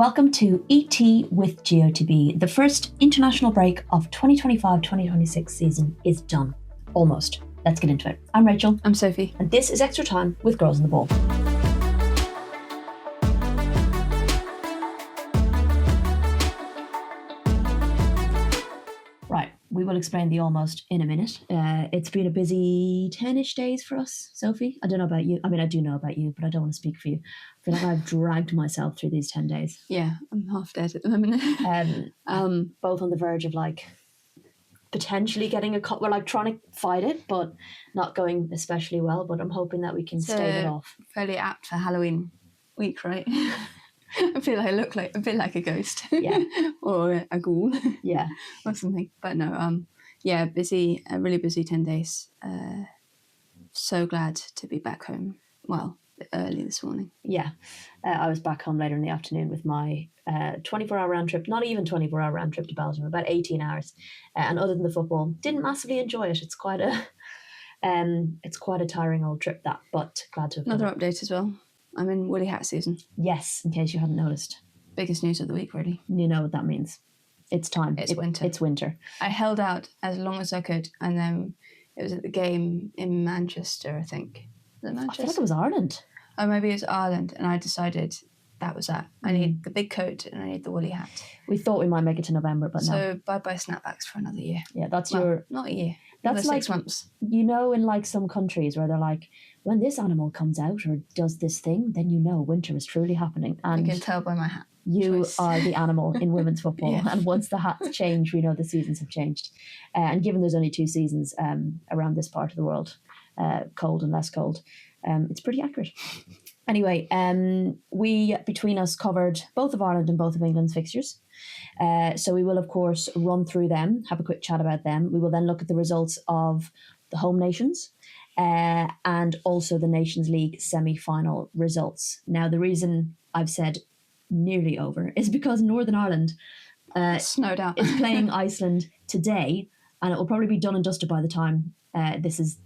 Welcome to ET with GOTB. The first international break of 2025-2026 season is done. Almost. Let's get into it. I'm Rachel. I'm Sophie. And this is Extra Time with Girls on the Ball. Right, we will explain the almost in a minute. It's been a busy 10-ish days for us, Sophie. I don't know about you. I mean, I do know about you, but I don't want to speak for you. I feel like I've dragged myself through these 10 days. Yeah, I'm half dead at the moment. Both on the verge of potentially getting a cut. We're trying to fight it, but not going especially well. But I'm hoping that we can stave it off. Fairly apt for Halloween week, right? I feel like I look like a bit like a ghost. Yeah. Or a ghoul. Yeah. Or something. But no, yeah, busy, a really busy 10 days. So glad to be back home. Well, early this morning. Yeah. I was back home later in the afternoon with my 24-hour round trip, not even 24-hour round trip to Belgium, about 18 hours. And other than the football, didn't massively enjoy it. It's quite a tiring old trip, that, but glad to have Another done it. update as well. I'm in woolly hat season. Yes, in case you hadn't noticed. Biggest news of the week, really. You know what that means. It's time. It's winter. It's winter. I held out as long as I could, and then it was at the game in Manchester, I think. Was it Manchester? I feel like it was Ireland. Oh, maybe it was Ireland, and I decided that was that. I need the big coat and I need the woolly hat. We thought we might make it to November, but no. So bye-bye snapbacks for another year. Yeah, that's not a year. That's another 6 months. You know, in some countries where they're like, when this animal comes out or does this thing, then you know winter is truly happening. And you can tell by my hat. You are the animal in women's football. Yeah. And once the hats change, we know the seasons have changed. And given there's only 2 seasons around this part of the world, cold and less cold, it's pretty accurate. Anyway, we, between us, covered both of Ireland and both of England's fixtures. So we will, of course, run through them, have a quick chat about them. We will then look at the results of the home nations and also the Nations League semi-final results. Now, the reason I've said nearly over is because Northern Ireland snowed out. is playing Iceland today, and it will probably be done and dusted by the time this is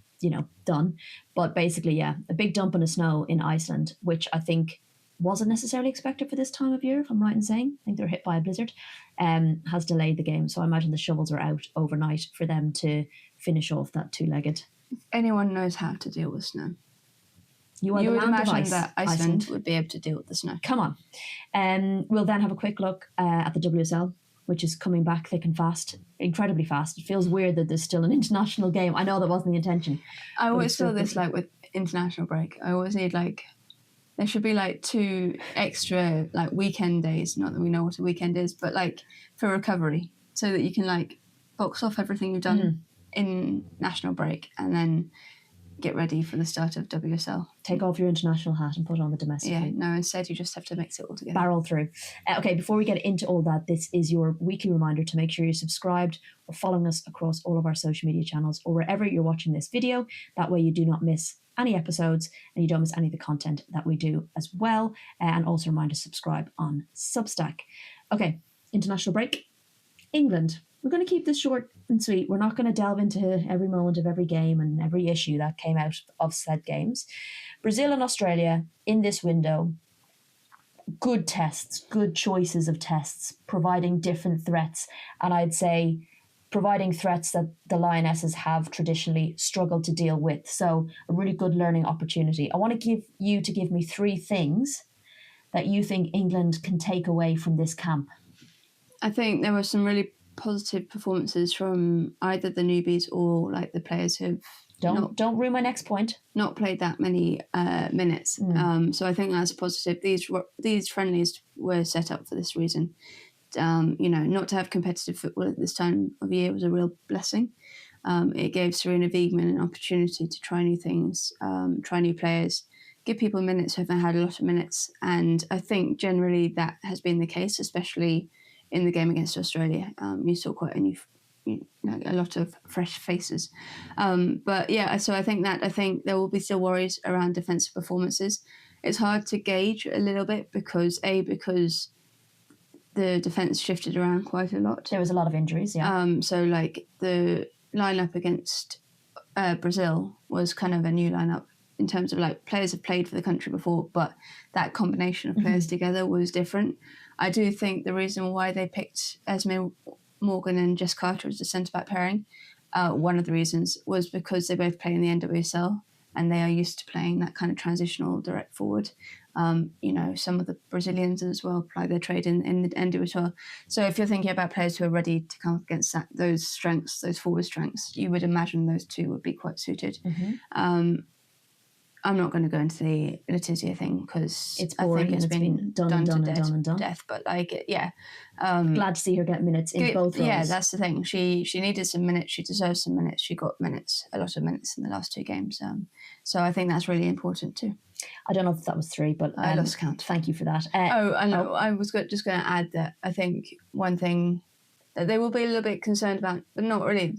done. But basically, yeah, a big dump in the snow in Iceland, which I think wasn't necessarily expected for this time of year, if I'm right in saying. I think they were hit by a blizzard, has delayed the game. So I imagine the shovels are out overnight for them to finish off that 2-legged. If anyone knows how to deal with snow, you would imagine that Iceland would be able to deal with the snow. Come on. We'll then have a quick look at the WSL, which is coming back thick and fast, incredibly fast. It feels weird that there's still an international game. I know that wasn't the intention. I always feel this with international break. I always need there should be 2 extra weekend days. Not that we know what a weekend is, but for recovery, so that you can box off everything you've done in national break and then get ready for the start of WSL. Take off your international hat and put on the domestic. Yeah, no, instead you just have to mix it all together. Barrel through. Okay, before we get into all that, this is your weekly reminder to make sure you're subscribed or following us across all of our social media channels or wherever you're watching this video. That way you do not miss any episodes and you don't miss any of the content that we do as well. And also a reminder to subscribe on Substack. Okay, international break. England. We're going to keep this short and sweet. We're not going to delve into every moment of every game and every issue that came out of said games. Brazil and Australia in this window, good tests, good choices of tests, providing different threats. And I'd say providing threats that the Lionesses have traditionally struggled to deal with. So a really good learning opportunity. I want to give me 3 things that you think England can take away from this camp. I think there were some really positive performances from either the newbies or the players who've don't ruin my next point. Not played that many minutes. So I think that's positive. These friendlies were set up for this reason. Not to have competitive football at this time of year was a real blessing. It gave Serena Wiegman an opportunity to try new things, try new players, give people minutes who haven't had a lot of minutes. And I think generally that has been the case, especially in the game against Australia. You saw quite a lot of fresh faces. But yeah, so I think there will be still worries around defensive performances. It's hard to gauge a little bit because the defence shifted around quite a lot. There was a lot of injuries, yeah. So the lineup against Brazil was kind of a new lineup in terms of players have played for the country before, but that combination of players together was different. I do think the reason why they picked Esme Morgan and Jess Carter as the centre-back pairing, one of the reasons was because they both play in the NWSL and they are used to playing that kind of transitional direct forward. Some of the Brazilians as well apply their trade in the NWSL. So if you're thinking about players who are ready to come up against those strengths, those forward strengths, you would imagine those two would be quite suited. I'm not going to go into the Letizia thing because it's boring. It's been done to death. But glad to see her get minutes in both roles. Yeah, that's the thing. She needed some minutes. She deserves some minutes. She got a lot of minutes in the last 2 games. So I think that's really important too. I don't know if that was 3, but I lost count. Thank you for that. I know. I was just going to add that I think one thing that they will be a little bit concerned about, but not really.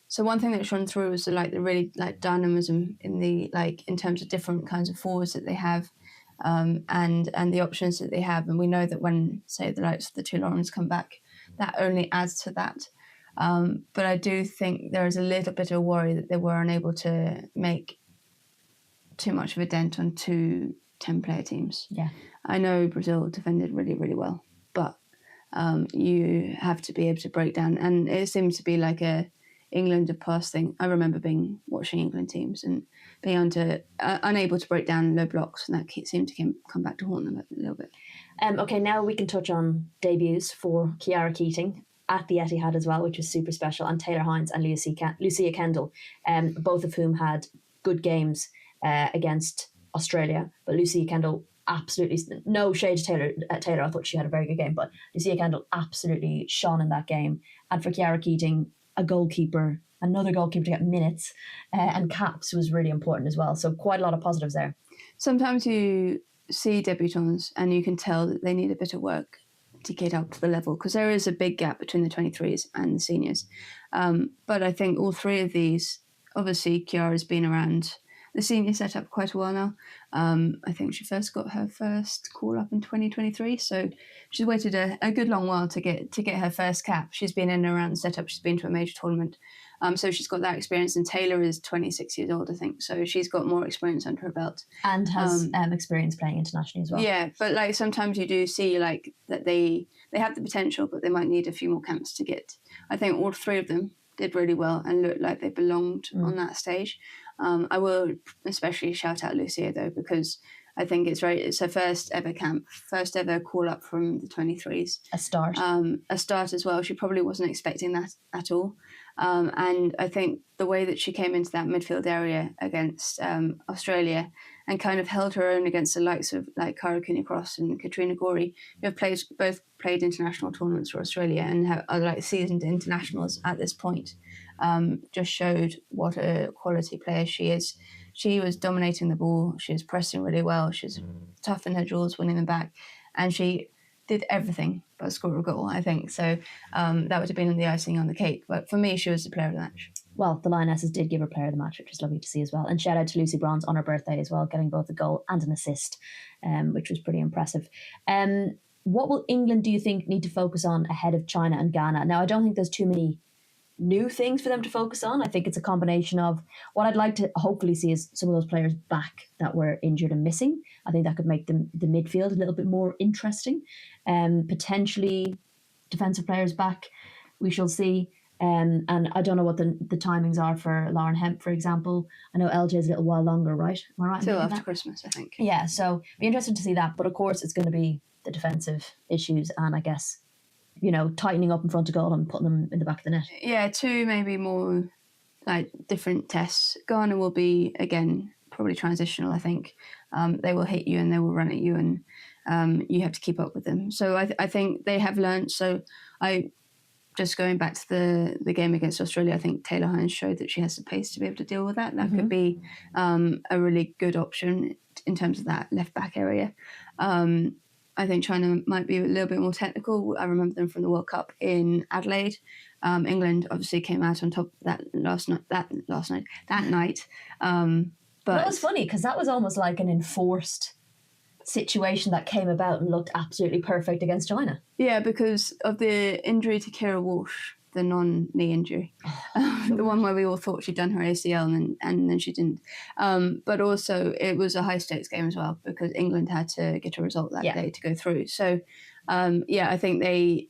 So one thing that shone through was the really dynamism in terms of different kinds of forwards that they have, and the options that they have. And we know that when, say, the likes of the 2 Laurens come back, that only adds to that. But I do think there is a little bit of worry that they were unable to make too much of a dent on 2 10-player teams. Yeah, I know Brazil defended really, really well, but you have to be able to break down. And it seems to be like a England of past thing. I remember watching England teams and being unable to break down low blocks, and that seemed to come back to haunt them a little bit. Okay, now we can touch on debuts for Chiara Keating at the Etihad as well, which was super special, and Taylor Hines and Lucia Kendall, both of whom had good games against Australia. But Lucia Kendall, absolutely, no shade to Taylor. I thought she had a very good game, but Lucia Kendall absolutely shone in that game. And for Chiara Keating, another goalkeeper to get minutes and caps was really important as well. So quite a lot of positives there. Sometimes you see debutants and you can tell that they need a bit of work to get up to the level, because there is a big gap between the 23s and the seniors. But I think all 3 of these, obviously Chiara's been around the senior setup quite a while now. I think she first got her first call up in 2023, so she's waited a good long while to get her first cap. She's been in and around the setup. She's been to a major tournament, so she's got that experience. And Taylor is 26 years old, I think, so she's got more experience under her belt and has experience playing internationally as well. Yeah, but sometimes you do see that they have the potential, but they might need a few more camps to get. I think all 3 of them did really well and looked like they belonged on that stage. I will especially shout out Lucia though, because I think it's her first ever camp, first ever call up from the 23s. A start as well. She probably wasn't expecting that at all. And I think the way that she came into that midfield area against Australia and kind of held her own against the likes of Cara Cooney-Cross and Katrina Gorey, who have both played international tournaments for Australia and are seasoned internationals at this point, just showed what a quality player she is. She was dominating the ball. She was pressing really well. She was tough in her draws, winning them back. And she did everything but score a goal, I think. So that would have been the icing on the cake. But for me, she was the player of the match. Well, the Lionesses did give her player of the match, which was lovely to see as well. And shout out to Lucy Bronze on her birthday as well, getting both a goal and an assist, which was pretty impressive. What will England, do you think, need to focus on ahead of China and Ghana? Now, I don't think there's too many new things for them to focus on. I think it's a combination of what I'd like to hopefully see is some of those players back that were injured and missing. I think that could make the midfield a little bit more interesting. Potentially defensive players back, we shall see. And I don't know what the timings are for Lauren Hemp, for example. I know LJ is a little while longer, right? Am I right? Till after Christmas, I think. Yeah, so be interested to see that. But of course, it's going to be the defensive issues and I guess, tightening up in front of goal and putting them in the back of the net. Yeah, 2 maybe more different tests. Ghana will be, again, probably transitional, I think. They will hit you and they will run at you and you have to keep up with them. So I think they have learned. So just going back to the game against Australia, I think Taylor Hines showed that she has the pace to be able to deal with that. That could be a really good option in terms of that left-back area. I think China might be a little bit more technical. I remember them from the World Cup in Adelaide. England obviously came out on top that night. But that was funny because that was almost like an enforced situation that came about and looked absolutely perfect against China. Yeah, because of the injury to Kira Walsh, the non-knee injury, the one where we all thought she'd done her ACL and then she didn't. But also it was a high-stakes game as well because England had to get a result that day to go through. So I think they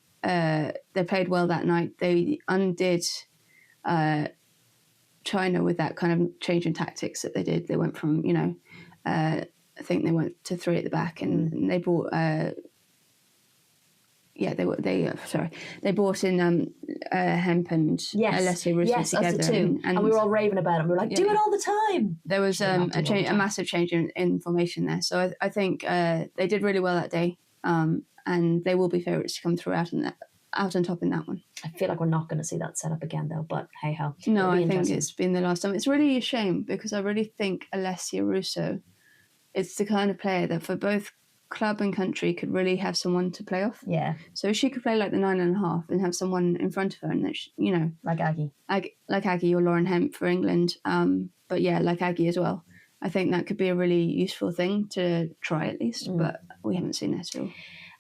played well that night. They undid China with that kind of change in tactics that they did. They went from, I think they went to 3 at the back, and they brought. They brought in Hemp and Alessia Russo together. Us too. And we were all raving about it. We were like, do it all the time. There was a massive change in formation there. So I think they did really well that day, and they will be favourites to come through out on top in that one. I feel like we're not going to see that set up again, though, but hey-ho. No, I think it's been the last time. It's really a shame, because I really think Alessia Russo is the kind of player that for both club and country could really have someone to play off. Yeah. So she could play like the 9.5 and have someone in front of her, and that like Aggie, like Aggie or Lauren Hemp for England. But yeah, like Aggie as well. I think that could be a really useful thing to try at least, but we haven't seen it at all.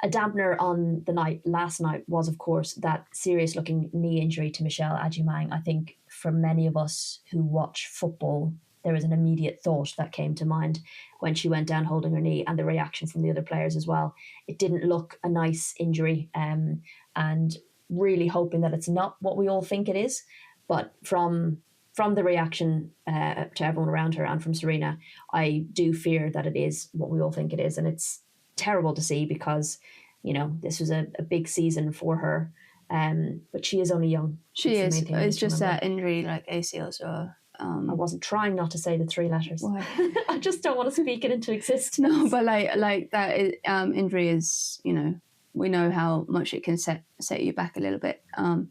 A dampener on the last night was, of course, that serious-looking knee injury to Michelle Adjumang. I think for many of us who watch football, there was an immediate thought that came to mind when she went down holding her knee, and the reaction from the other players as well. It didn't look a nice injury, and really hoping that it's not what we all think it is. But from the reaction to everyone around her and from Serena, I do fear that it is what we all think it is. And it's terrible to see, because, this was a big season for her. But she is only young. She is. It's just that injury, like ACL, so... I wasn't trying not to say the 3 letters. Why? I just don't want to speak it into existence. No, but like that injury is, we know how much it can set you back a little bit, how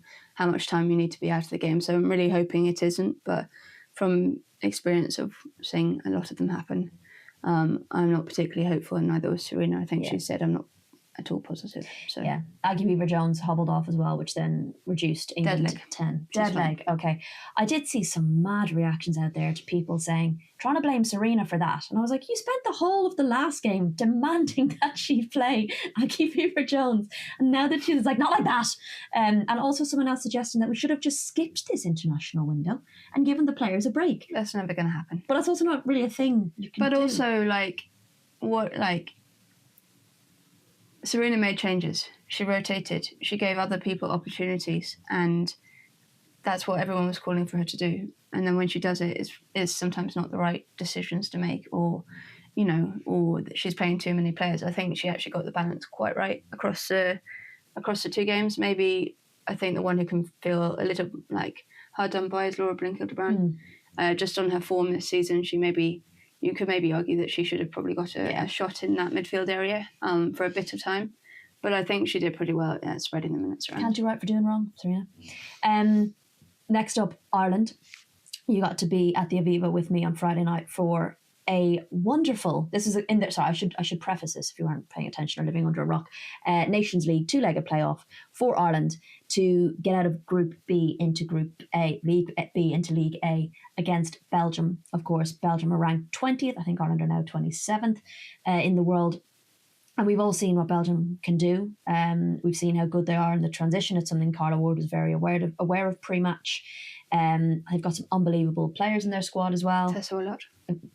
much time you need to be out of the game. So I'm really hoping it isn't, but from experience of seeing a lot of them happen, I'm not particularly hopeful, and neither was Serena. I think she said I'm not at all positive. So yeah, Aggie Weaver-Jones hobbled off as well, which then reduced England to 10. Dead leg. Okay, I did see some mad reactions out there to people trying to blame Serena for that, and I was like, you spent the whole of the last game demanding that she play Aggie Weaver-Jones, and now that she's like, not like that. And also someone else suggesting that we should have just skipped this international window and given the players a break. That's never going to happen. But that's also not really a thing you can do. But also, Serena made changes. She rotated. She gave other people opportunities, and that's what everyone was calling for her to do. And then when she does it, it's sometimes not the right decisions to make, or that she's playing too many players. I think she actually got the balance quite right across the 2 games. Maybe I think the one who can feel a little hard done by is Laura Blinkilde-Brown. Just on her form this season, you could maybe argue that she should have probably got a shot in that midfield area for a bit of time. But I think she did pretty well at spreading the minutes around. Can't do right for doing wrong, Serena. Next up, Ireland. You got to be at the Aviva with me on Friday night for a wonderful... I should preface this if you weren't paying attention or living under a rock. Nations League 2-legged playoff for Ireland to get out of Group B into Group A, League B into League A against Belgium. Of course, Belgium are ranked 20th. I think Ireland are now 27th in the world. And we've all seen what Belgium can do. We've seen how good they are in the transition. It's something Carla Ward was very aware of pre-match. They've got some unbelievable players in their squad as well. Tessa a lot.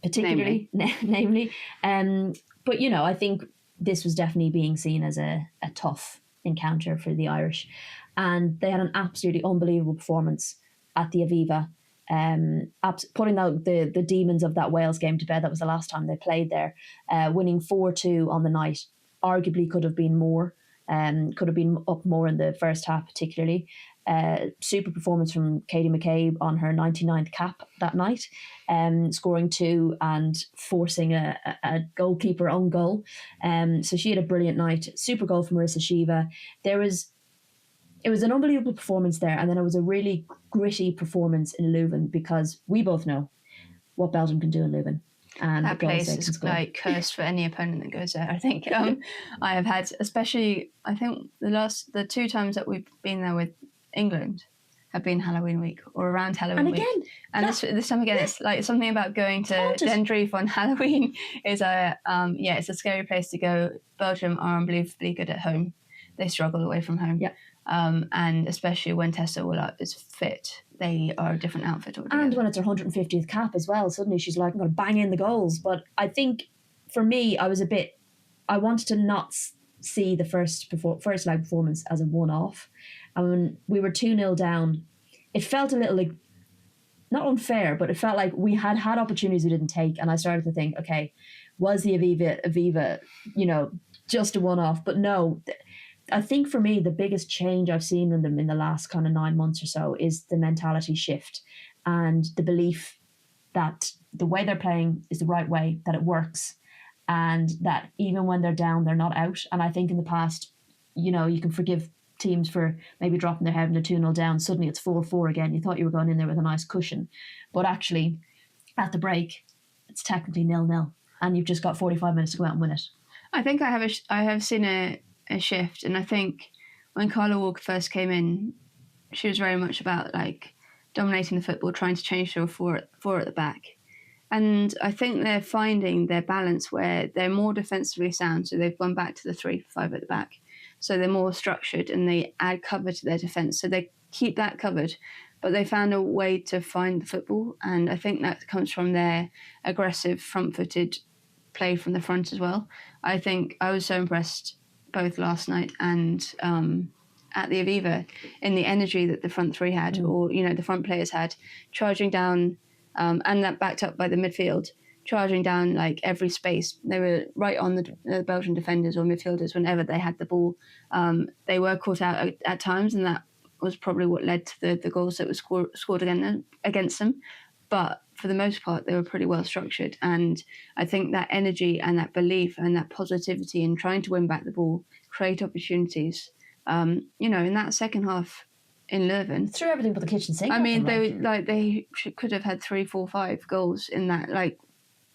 Particularly, namely. But, I think this was definitely being seen as a tough encounter for the Irish. And they had an absolutely unbelievable performance at the Aviva, putting out the demons of that Wales game to bed. That was the last time they played there, winning 4-2 on the night. Arguably could have been more, could have been up more in the first half particularly. Super performance from Katie McCabe on her 99th cap that night, scoring 2 and forcing a goalkeeper own goal. So she had a brilliant night. Super goal from Marissa Shiva. It was an unbelievable performance there, and then it was a really gritty performance in Leuven, because we both know what Belgium can do in Leuven. And that place is cursed for any opponent that goes there. I think I have had, especially I think the 2 times that we've been there with England have been Halloween week or around Halloween week. And this time again, it's like something about going to Dendreef on Halloween is it's a scary place to go. Belgium are unbelievably good at home. They struggle away from home. Yeah. And especially when Tessa Willard is fit, they are a different outfit altogether. And when it's her 150th cap as well, suddenly she's like, I'm going to bang in the goals. But I think for me, I wanted to not see the first leg performance as a one-off. And when we were 2-0 down, it felt a little like, not unfair, but it felt like we had opportunities we didn't take. And I started to think, okay, was the Aviva, just a one-off? But no, I think for me, the biggest change I've seen in them in the last kind of 9 months or so is the mentality shift and the belief that the way they're playing is the right way, that it works, and that even when they're down, they're not out. And I think in the past, you can forgive teams for maybe dropping their head and they're 2-0 down. Suddenly it's 4-4 again. You thought you were going in there with a nice cushion. But actually, at the break, it's technically 0-0. And you've just got 45 minutes to go out and win it. I think I have seen a shift. And I think when Carla Walker first came in, she was very much about like dominating the football, trying to change to a four at the back. And I think they're finding their balance where they're more defensively sound. So they've gone back to the 3-5 at the back. So they're more structured and they add cover to their defence. So they keep that covered. But they found a way to find the football. And I think that comes from their aggressive, front-footed play from the front as well. I think I was so impressed both last night and at the Aviva in the energy that the front three had, or, the front players had, charging down, and that backed up by the midfield, charging down like every space. They were right on the Belgian defenders or midfielders whenever they had the ball. They were caught out at times, and that was probably what led to the goals that were scored against them. But for the most part, they were pretty well structured. And I think that energy and that belief and that positivity in trying to win back the ball, create opportunities, in that second half in Leuven. Threw everything but the kitchen sink. I mean, they could have had 3, 4, 5 goals in that. Like,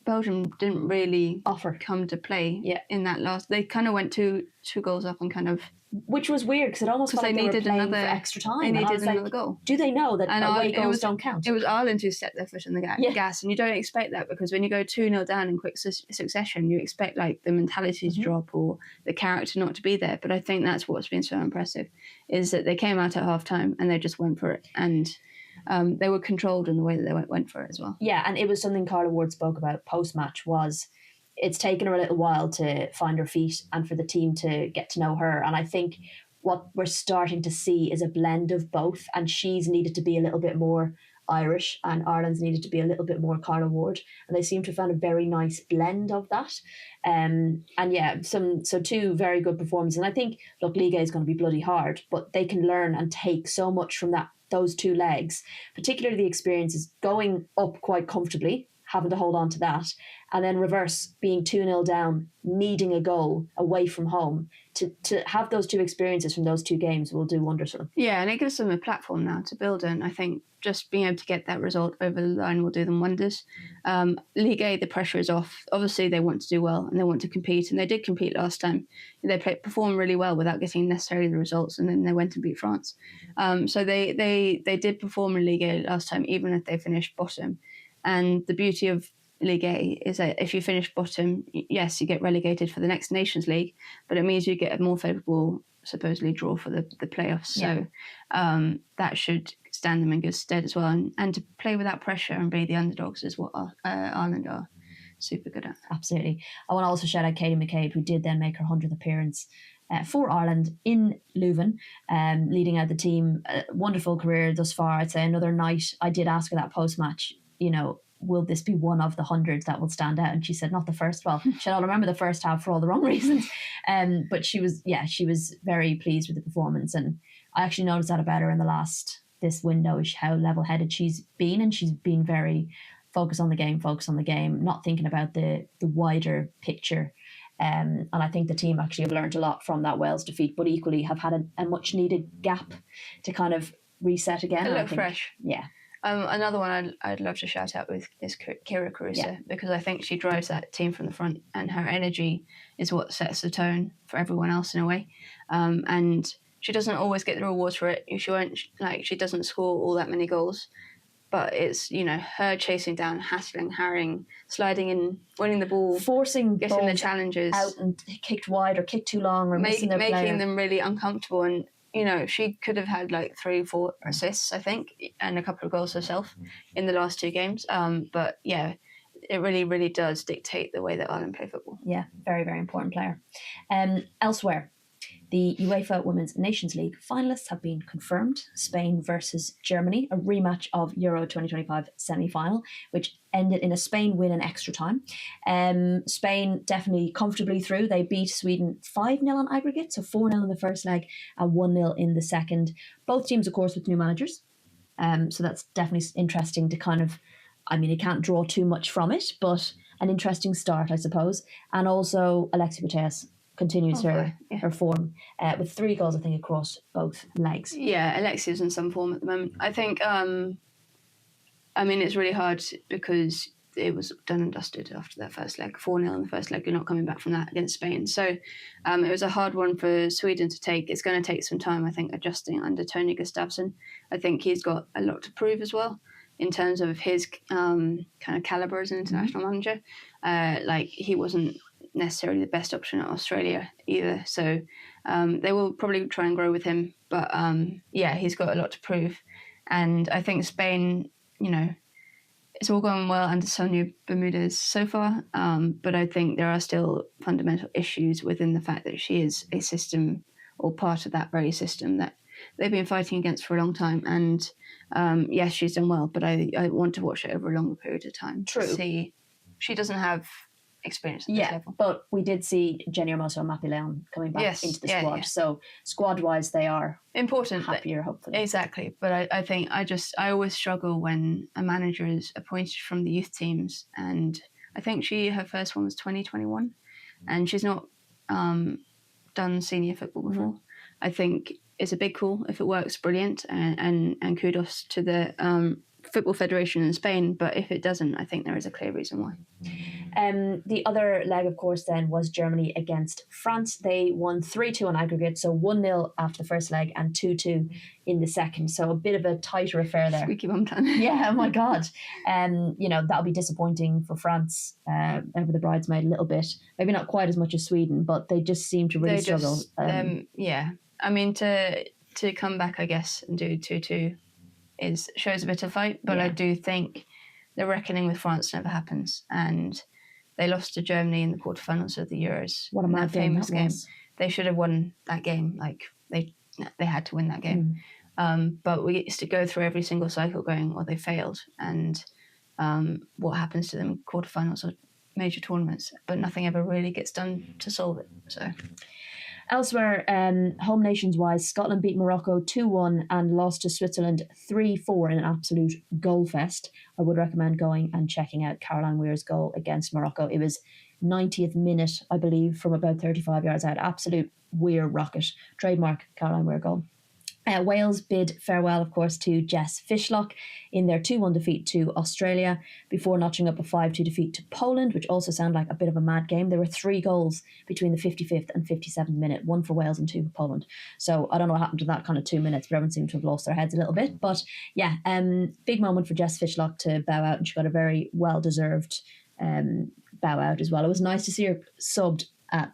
Belgium didn't really come to play in that last. They kind of went two goals up and kind of, which was weird because it almost felt like they needed another extra time. They needed another goal. Do they know that away goals don't count? It was Ireland who stepped their foot on the gas, and you don't expect that because when you go 2-0 down in quick succession, you expect like the mentality to drop or the character not to be there. But I think that's what's been so impressive is that they came out at half time and they just went for it, and they were controlled in the way that they went for it as well. Yeah, and it was something Carla Ward spoke about post-match was it's taken her a little while to find her feet and for the team to get to know her. And I think what we're starting to see is a blend of both. And she's needed to be a little bit more Irish and Ireland's needed to be a little bit more Carla Ward. And they seem to have found a very nice blend of that. And yeah, so two very good performances. And I think, look, Liga is going to be bloody hard, but they can learn and take so much from those two legs, particularly the experiences going up quite comfortably, having to hold on to that, and then reverse, being 2-0 down, needing a goal away from home. To have those two experiences from those two games will do wonders for them. Yeah, and it gives them a platform now to build on. I think just being able to get that result over the line will do them wonders. Ligue A, the pressure is off. Obviously, they want to do well and they want to compete, and they did compete last time. They performed really well without getting necessarily the results, and then they went and beat France. So they did perform in Ligue A last time, even if they finished bottom. And the beauty of Ligue A is that if you finish bottom, yes, you get relegated for the next Nations League, but it means you get a more favourable, supposedly, draw for the playoffs. Yeah. So that should stand them in good stead as well. And to play without pressure and be the underdogs is what Ireland are super good at. Absolutely. I want to also shout out Katie McCabe, who did then make her 100th appearance for Ireland in Leuven, leading out the team. Wonderful career thus far. I'd say another night. I did ask her that post-match, will this be one of the 100 that will stand out? And she said, not the first. Well, I'll remember the first half for all the wrong reasons. But she was very pleased with the performance. And I actually noticed that about her in this window, how level-headed she's been. And she's been very focused on the game, not thinking about the wider picture. And I think the team actually have learned a lot from that Wales defeat, but equally have had a much-needed gap to kind of reset again. It looked fresh. Yeah. Another one I'd love to shout out with is Kira Carusa, because I think she drives that team from the front, and her energy is what sets the tone for everyone else in a way. And she doesn't always get the rewards for it. She doesn't score all that many goals, but it's her chasing down, hassling, harrying, sliding in, winning the ball, forcing getting the challenges out and kicked wide or kicked too long, or making them really uncomfortable. And she could have had like 3 or 4 assists, I think, and a couple of goals herself in the last 2 games. But yeah, it really, really does dictate the way that Ireland play football. Yeah, very, very important player. Elsewhere, the UEFA Women's Nations League finalists have been confirmed. Spain versus Germany, a rematch of Euro 2025 semi-final, which ended in a Spain win in extra time. Spain definitely comfortably through. They beat Sweden 5-0 on aggregate, so 4-0 in the first leg and 1-0 in the second. Both teams, of course, with new managers. So that's definitely interesting to kind of, I mean, you can't draw too much from it, but an interesting start, I suppose. And also Alexia Putellas continues her form with 3 goals, I think, across both legs. Yeah, Alexia's in some form at the moment. I think, I mean, it's really hard because it was done and dusted after that first leg. 4-0 in the first leg, you're not coming back from that against Spain. So it was a hard one for Sweden to take. It's going to take some time, I think, adjusting under Tony Gustafsson. I think he's got a lot to prove as well in terms of his kind of calibre as an international manager. Like, he wasn't necessarily the best option at Australia either. So they will probably try and grow with him. But yeah, he's got a lot to prove. And I think Spain, you know, it's all going well under Sonia Bermudez so far. But I think there are still fundamental issues within the fact that she is a system or part of that very system that they've been fighting against for a long time. And yes, she's done well, but I want to watch it over a longer period of time. True. To see, she doesn't have experience at this level. But we did see Jenny Hermoso and Mappy Leon coming back into the squad. Yeah. So squad-wise, they are important, happier, hopefully. Exactly. But I think I always struggle when a manager is appointed from the youth teams, and I think her first one was 2021, and she's not done senior football before. Mm-hmm. I think it's a big call. If it works, brilliant, and kudos to the Football Federation in Spain, but if it doesn't, I think there is a clear reason why. The other leg, of course, then was Germany against France. They won 3-2 on aggregate, so 1-0 after the first leg and 2-2 in the second. So a bit of a tighter affair there. Squeaky bum time. Yeah, oh my God. You know, that'll be disappointing for France over the bridesmaid a little bit. Maybe not quite as much as Sweden, but they just seem to really struggle. Yeah. I mean, to come back, I guess, and do 2-2 shows a bit of fight, but I do think the reckoning with France never happens, and they lost to Germany in the quarterfinals of the Euros. What a mad game that was. They should have won that game. Like, they had to win that game. But we used to go through every single cycle going, well, they failed, and what happens to them in quarterfinals or major tournaments, but nothing ever really gets done to solve it. So elsewhere, home nations-wise, Scotland beat Morocco 2-1 and lost to Switzerland 3-4 in an absolute goal fest. I would recommend going and checking out Caroline Weir's goal against Morocco. It was 90th minute, I believe, from about 35 yards out. Absolute Weir rocket. Trademark Caroline Weir goal. Wales bid farewell, of course, to Jess Fishlock in their 2-1 defeat to Australia before notching up a 5-2 defeat to Poland, which also sounded like a bit of a mad game. There were 3 goals between the 55th and 57th minute, 1 for Wales and 2 for Poland. So I don't know what happened to that kind of 2 minutes, but everyone seemed to have lost their heads a little bit. But yeah, big moment for Jess Fishlock to bow out, and she got a very well-deserved bow out as well. It was nice to see her subbed at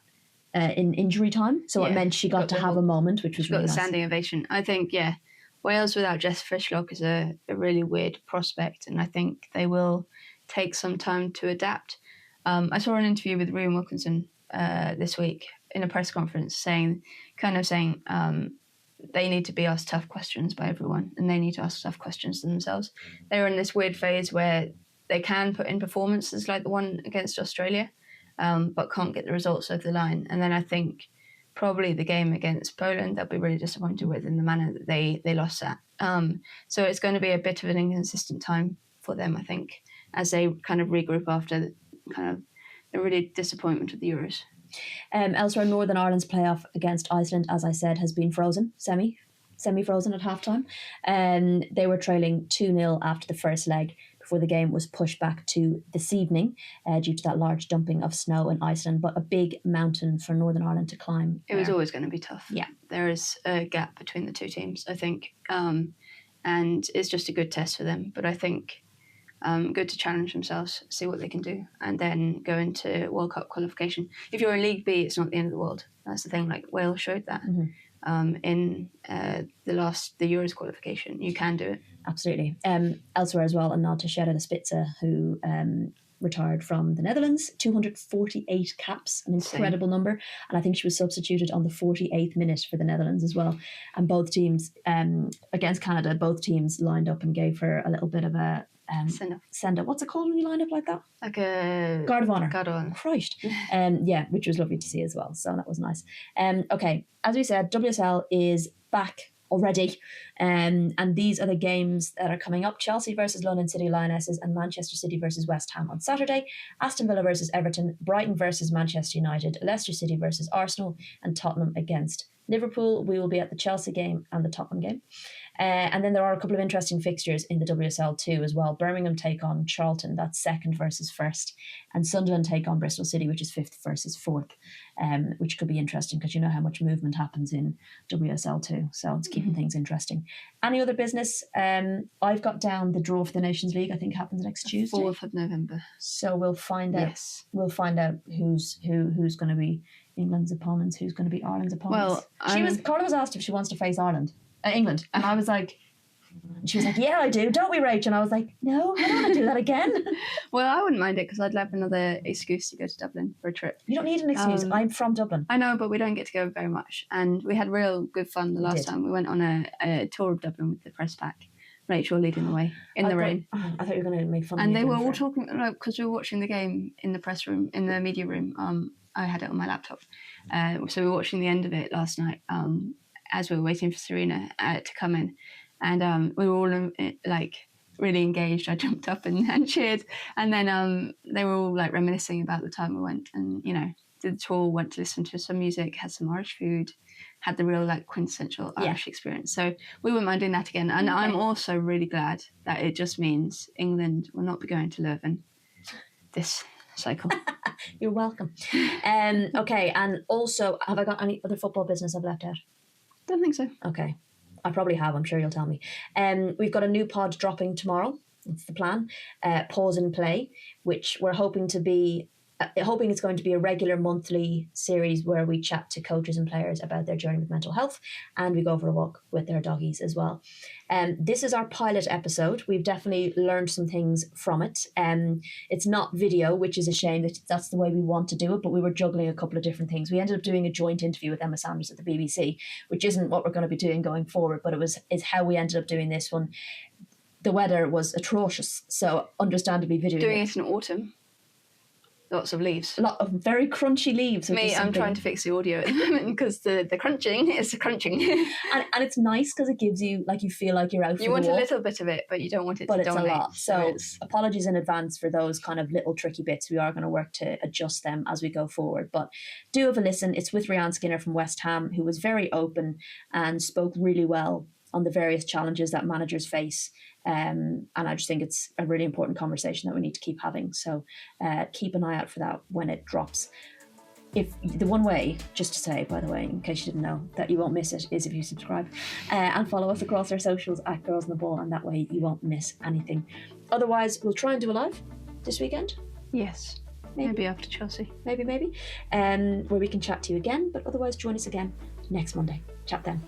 in injury time, so it meant she got to have a moment, which was really nice. She got the standing ovation. I think, Wales without Jess Fishlock is a really weird prospect, and I think they will take some time to adapt. I saw an interview with Rhian Wilkinson this week in a press conference saying they need to be asked tough questions by everyone, and they need to ask tough questions to themselves. They're in this weird phase where they can put in performances like the one against Australia, but can't get the results over the line. And then I think probably the game against Poland, they'll be really disappointed with in the manner that they lost that. So it's going to be a bit of an inconsistent time for them, I think, as they kind of regroup after kind of the really disappointment of the Euros. Elsewhere, Northern Ireland's playoff against Iceland, as I said, has been frozen, semi-frozen at halftime. They were trailing 2-0 after the first leg before the game was pushed back to this evening due to that large dumping of snow in Iceland, but a big mountain for Northern Ireland to climb. It was always going to be tough. Yeah. There is a gap between the two teams, I think, and it's just a good test for them. But I think good to challenge themselves, see what they can do, and then go into World Cup qualification. If you're in League B, it's not the end of the world. That's the thing, like Wales showed that. In the Euros qualification. You can do it. Absolutely. Elsewhere as well, a nod to Sheda Spitzer, who retired from the Netherlands. 248 caps, an incredible number. And I think she was substituted on the 48th minute for the Netherlands as well. And both teams, against Canada, both teams lined up and gave her a little bit of a send up. What's it called when you line up like that? Like a guard of honor. Guard of honor. Christ. Yeah, which was lovely to see as well. So that was nice. Okay, as we said, WSL is back already, and these are the games that are coming up: Chelsea versus London City Lionesses and Manchester City versus West Ham on Saturday, Aston Villa versus Everton, Brighton versus Manchester United, Leicester City versus Arsenal, and Tottenham against Liverpool. We will be at the Chelsea game and the Tottenham game. And then there are a couple of interesting fixtures in the WSL too as well. Birmingham take on Charlton, that's second versus first. And Sunderland take on Bristol City, which is fifth versus fourth, which could be interesting because you know how much movement happens in WSL too. So it's keeping things interesting. Any other business? I've got down the draw for the Nations League, I think happens next Tuesday. 4th of November. So we'll find out. Yes. We'll find out who's going to be England's opponents, who's going to be Ireland's opponents. Well, Carla was asked if she wants to face England, and I was like, she was like, yeah, I do, don't we, Rachel? And I was like, no, I don't want to do that again. Well, I wouldn't mind it because I'd love another excuse to go to Dublin for a trip. You don't need an excuse. I'm from Dublin. I know, but we don't get to go very much, and we had real good fun the last time. We went on a tour of Dublin with the press pack. Rachel leading the way in the rain. I thought you were going to make fun of me. And they were all talking, because we were watching the game in the press room, in the media room. I had it on my laptop. So we were watching the end of it last night as we were waiting for Serena to come in. And we were all really engaged. I jumped up and cheered. And then they were all like reminiscing about the time we went and, did the tour, went to listen to some music, had some Irish food, had the real quintessential Irish experience. So we wouldn't mind doing that again. And I'm also really glad that it just means England will not be going to Leuven this cycle. You're welcome. Okay, and also, have I got any other football business I've left out? Don't think so. Okay. I probably have, I'm sure you'll tell me. We've got a new pod dropping tomorrow. That's the plan. Pause and Play, which we're hoping it's going to be a regular monthly series where we chat to coaches and players about their journey with mental health, and we go for a walk with their doggies as well. This is our pilot episode. We've definitely learned some things from it. It's not video, which is a shame. That's the way we want to do it, but we were juggling a couple of different things. We ended up doing a joint interview with Emma Sanders at the BBC, which isn't what we're going to be doing going forward, but is how we ended up doing this one. The weather was atrocious, so understandably videoing doing it in autumn. Lots of leaves. A lot of very crunchy leaves. I'm trying to fix the audio at the moment because the crunching is the crunching. and it's nice because it gives you, you feel like you're out for You want a walk, a little bit of it, but you don't want it to dominate. But it's a lot. So apologies in advance for those kind of little tricky bits. We are going to work to adjust them as we go forward. But do have a listen. It's with Rhiannon Skinner from West Ham, who was very open and spoke really well on the various challenges that managers face. And I just think it's a really important conversation that we need to keep having. So keep an eye out for that when it drops. If the one way, just to say, by the way, in case you didn't know, that you won't miss it is if you subscribe and follow us across our socials at Girls on the Ball, and that way you won't miss anything. Otherwise, we'll try and do a live this weekend. Yes. Maybe after Chelsea. Maybe. Where we can chat to you again. But otherwise, join us again next Monday. Chat then.